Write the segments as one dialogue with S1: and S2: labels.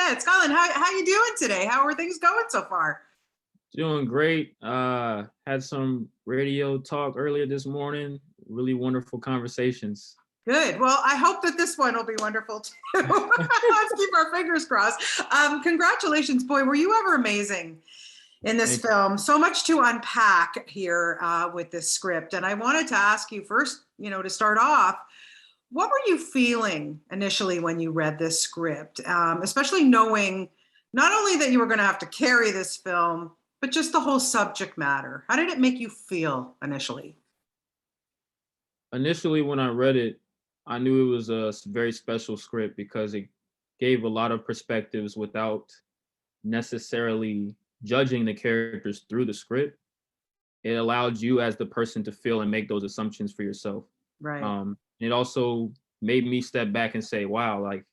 S1: ahead. Skylan, how you doing today? How are things going so far?
S2: Doing great. Had some radio talk earlier this morning. Really wonderful conversations.
S1: Good. Well, I hope that this one will be wonderful too. Let's keep our fingers crossed. Congratulations, boy. Were you ever amazing in this
S2: Thank you.
S1: film? So much to unpack here with this script. And I wanted to ask you first, to start off, what were you feeling initially when you read this script, especially knowing not only that you were going to have to carry this film, but just the whole subject matter? How did it make you feel initially?
S2: Initially, when I read it, I knew it was a very special script because it gave a lot of perspectives without necessarily judging the characters through the script. It allowed you as the person to feel and make those assumptions for yourself.
S1: Right.
S2: It also made me step back and say, wow, like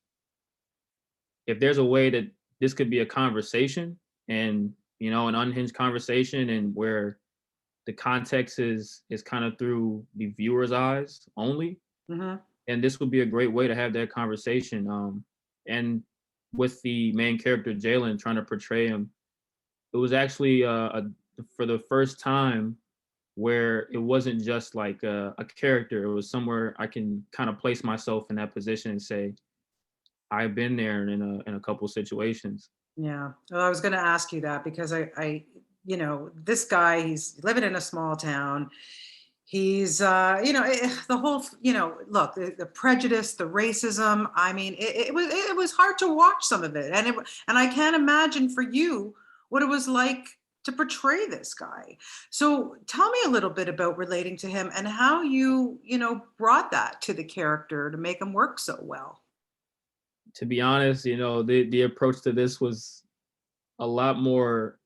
S2: if there's a way that this could be a conversation and, an unhinged conversation and where the context is kind of through the viewer's eyes only,
S1: Mm-hmm.
S2: and this would be a great way to have that conversation. And with the main character, Jalen, trying to portray him, it was actually for the first time where it wasn't just like a character. It was somewhere I can kind of place myself in that position and say, I've been there in a couple situations.
S1: Yeah. Well, I was going to ask you that because this guy, he's living in a small town. He's, the whole, look, the prejudice, the racism. I mean, it was hard to watch some of it, and I can't imagine for you what it was like to portray this guy. So tell me a little bit about relating to him and how you brought that to the character to make him work so well.
S2: To be honest, the approach to this was a lot more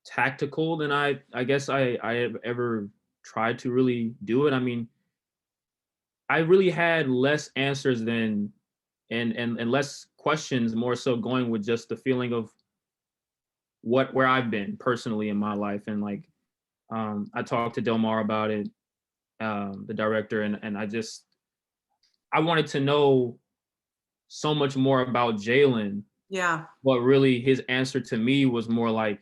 S2: tactical than I guess I have ever tried to really do it. I mean, I really had less answers than and less questions, more so going with just the feeling of where I've been personally in my life. And like I talked to Delmar about it, the director, and I wanted to know so much more about Jalen.
S1: Yeah.
S2: But really his answer to me was more like,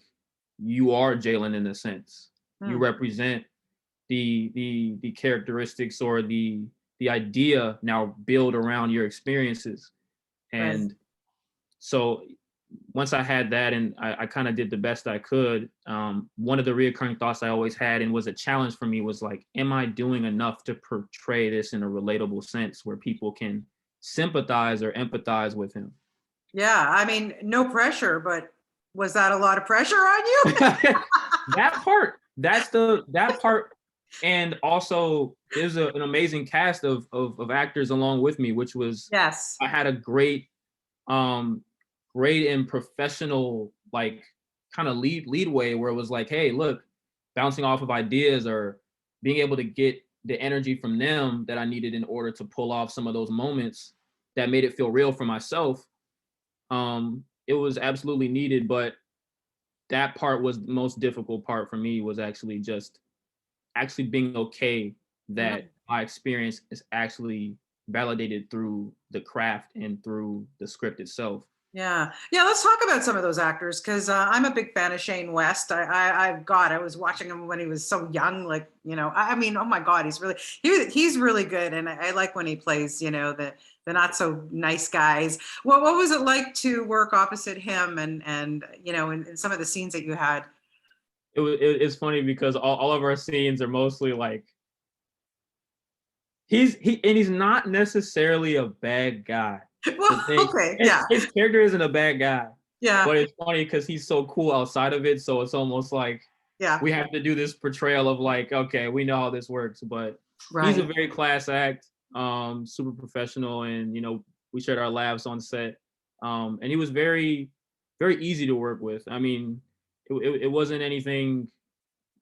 S2: you are Jalen in a sense. You represent the characteristics or the idea now build around your experiences. And
S1: Right.
S2: so once I had that and I kind of did the best I could, one of the reoccurring thoughts I always had and was a challenge for me was like, am I doing enough to portray this in a relatable sense where people can sympathize or empathize with him?
S1: Yeah. I mean, no pressure, but was that a lot of pressure on you?
S2: that part. And also there's an amazing cast of actors along with me, which was,
S1: Yes.
S2: I had a great and professional, like kind of leadway where it was like, hey, look, bouncing off of ideas or being able to get the energy from them that I needed in order to pull off some of those moments that made it feel real for myself. It was absolutely needed, but that part was the most difficult part for me, was actually being okay that my experience is actually validated through the craft and through the script itself.
S1: Yeah. Yeah. Let's talk about some of those actors because I'm a big fan of Shane West. I was watching him when he was so young. Like, I mean, oh my God, he's really good. And I like when he plays, the not so nice guys. What was it like to work opposite him and in some of the scenes that you had?
S2: It's funny because all of our scenes are mostly like, he's not necessarily a bad guy.
S1: Well, okay, yeah.
S2: His character isn't a bad guy.
S1: Yeah.
S2: But it's funny because he's so cool outside of it. So it's almost like we have to do this portrayal of like, okay, we know how this works. But he's a very class act, super professional. And, we shared our laughs on set. And he was very, very easy to work with. I mean, it wasn't anything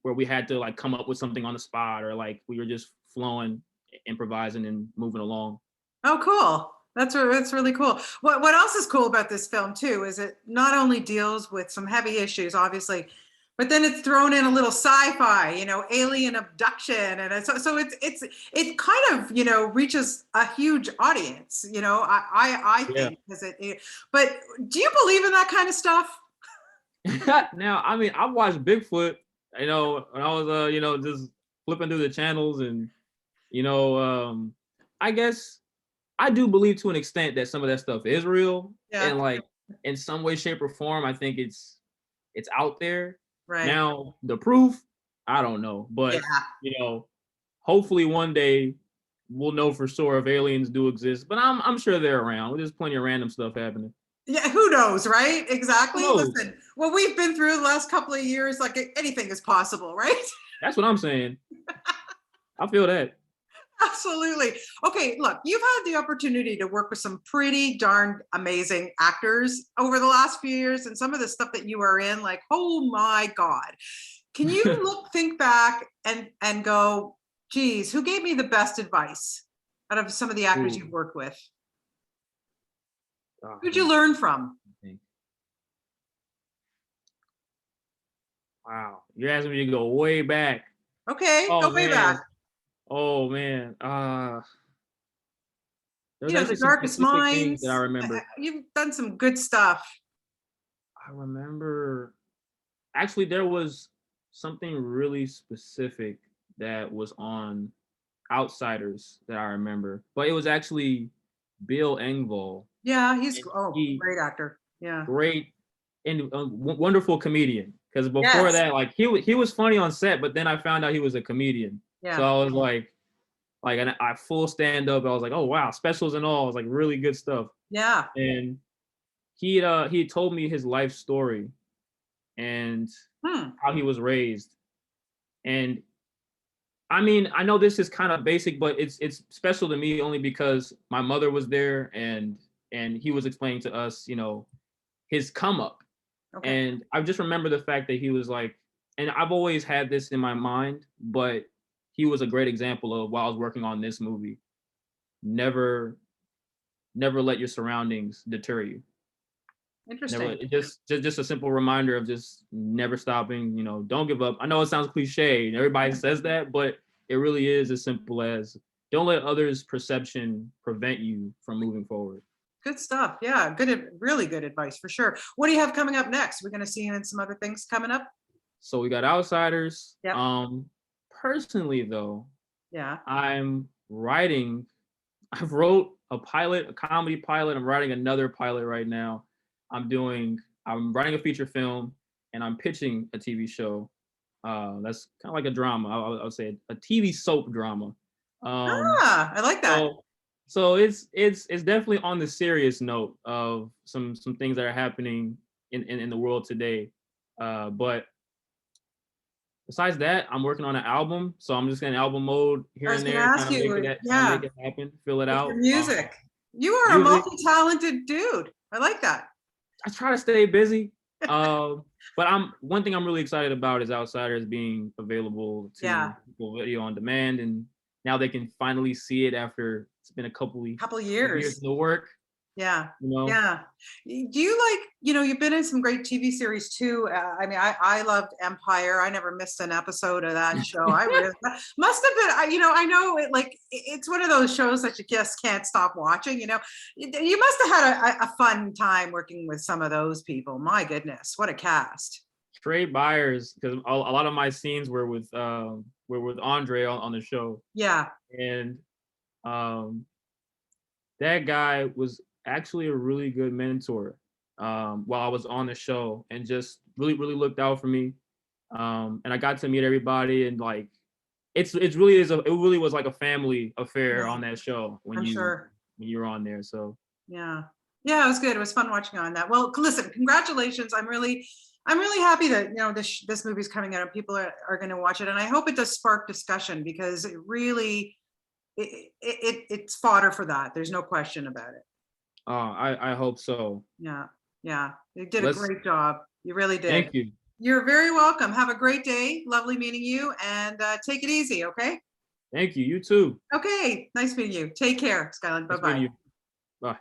S2: where we had to like come up with something on the spot or like we were just flowing, improvising and moving along.
S1: Oh, cool. That's really cool. What else is cool about this film too is it not only deals with some heavy issues, obviously, But then it's thrown in a little sci-fi, alien abduction, and so it kind of reaches a huge audience. I
S2: Yeah.
S1: think because But do you believe in that kind of stuff?
S2: Now, I mean, I've watched Bigfoot, when I was, just flipping through the channels and, you know, I guess I do believe to an extent that some of that stuff is real
S1: Yeah,
S2: and like in some way, shape, or form, I think it's out there.
S1: right.
S2: Now, the proof, I don't know,
S1: Yeah,
S2: but hopefully one day we'll know for sure if aliens do exist. But I'm sure they're around. There's plenty of random stuff happening.
S1: yeah. Who knows, right?
S2: Who
S1: Exactly.
S2: knows?
S1: Listen, what we've been through the last couple of years, like anything is possible, right?
S2: That's what I'm saying. I feel that.
S1: Absolutely. Okay, look, you've had the opportunity to work with some pretty darn amazing actors over the last few years, and some of the stuff that you are in, like, oh my God. Can you think back and go, geez, who gave me the best advice out of some of the actors
S2: Ooh,
S1: you've worked with?
S2: oh,
S1: Who'd you
S2: man.
S1: learn from?
S2: Wow. You're asking me to go way back.
S1: Okay,
S2: Oh
S1: go way back.
S2: man. Oh man. There's actually
S1: The
S2: some
S1: Darkest
S2: specific things that I
S1: Minds.
S2: remember.
S1: You've done some good stuff.
S2: I remember actually there was something really specific that was on Outsiders that I remember. But it was actually Bill Engvall.
S1: Yeah,
S2: And he
S1: great actor. Yeah.
S2: great and wonderful comedian. Because before
S1: Yes.
S2: that, like he was funny on set, but then I found out he was a comedian. So
S1: Yeah.
S2: I was like, and I full stand up. I was like, oh wow, specials and all. It was like really good stuff.
S1: Yeah.
S2: And he told me his life story and
S1: Hmm.
S2: how he was raised. And I mean, I know this is kind of basic, but it's special to me only because my mother was there and he was explaining to us, his come up.
S1: Okay.
S2: And I just remember the fact that he was like, and I've always had this in my mind, but he was a great example of while I was working on this movie. Never let your surroundings deter you. Never
S1: Interesting.
S2: just a simple reminder of just never stopping, don't give up. I know it sounds cliche and everybody says that, but it really is as simple as don't let others' perception prevent you from moving forward.
S1: Good stuff. Yeah, really good advice for sure. What do you have coming up next? We're going to see you in some other things coming up.
S2: So we got Outsiders.
S1: Yep.
S2: Personally though,
S1: Yeah.
S2: I've wrote a pilot, a comedy pilot. I'm writing another pilot right now. I'm writing a feature film and I'm pitching a TV show. That's kind of like a drama. I would say a TV soap drama.
S1: I like that.
S2: So it's definitely on the serious note of some things that are happening in the world today. But besides that, I'm working on an album, so I'm just in album mode here
S1: I was
S2: and
S1: going to
S2: there,
S1: ask you,
S2: trying to
S1: yeah,
S2: make it happen, fill it
S1: with
S2: out.
S1: your music. You are a
S2: Music.
S1: multi-talented dude. I like that.
S2: I try to stay busy. But one thing I'm really excited about is Outsiders being available
S1: Yeah.
S2: to people video on demand, and now they can finally see it after it's been a couple
S1: Couple
S2: years
S1: years.
S2: in the work.
S1: Yeah.
S2: You know,
S1: Yeah. Do you like, you've been in some great TV series too. I mean, I loved Empire. I never missed an episode of that show. I really must have been, I know it's one of those shows that you just can't stop watching, you must have had a fun time working with some of those people. My goodness, what a cast.
S2: Trade buyers, because a lot of my scenes were with Andre on the show.
S1: Yeah.
S2: And that guy was actually a really good mentor while I was on the show and just really, really looked out for me. And I got to meet everybody and like it really was like a family affair on that show when
S1: I'm sure.
S2: when you were on there. So
S1: yeah, it was good. It was fun watching on that. Well, listen, congratulations. I'm really happy that this movie's coming out and people are going to watch it, and I hope it does spark discussion because it really it's fodder for that. There's no question about it.
S2: I hope so.
S1: Yeah, you did a great job. You really did.
S2: Thank you.
S1: You're very welcome. Have a great day. Lovely meeting you, and take it easy. Okay.
S2: Thank you. You too.
S1: Okay. Nice meeting you. Take care, Skylan. Bye bye.
S2: Bye.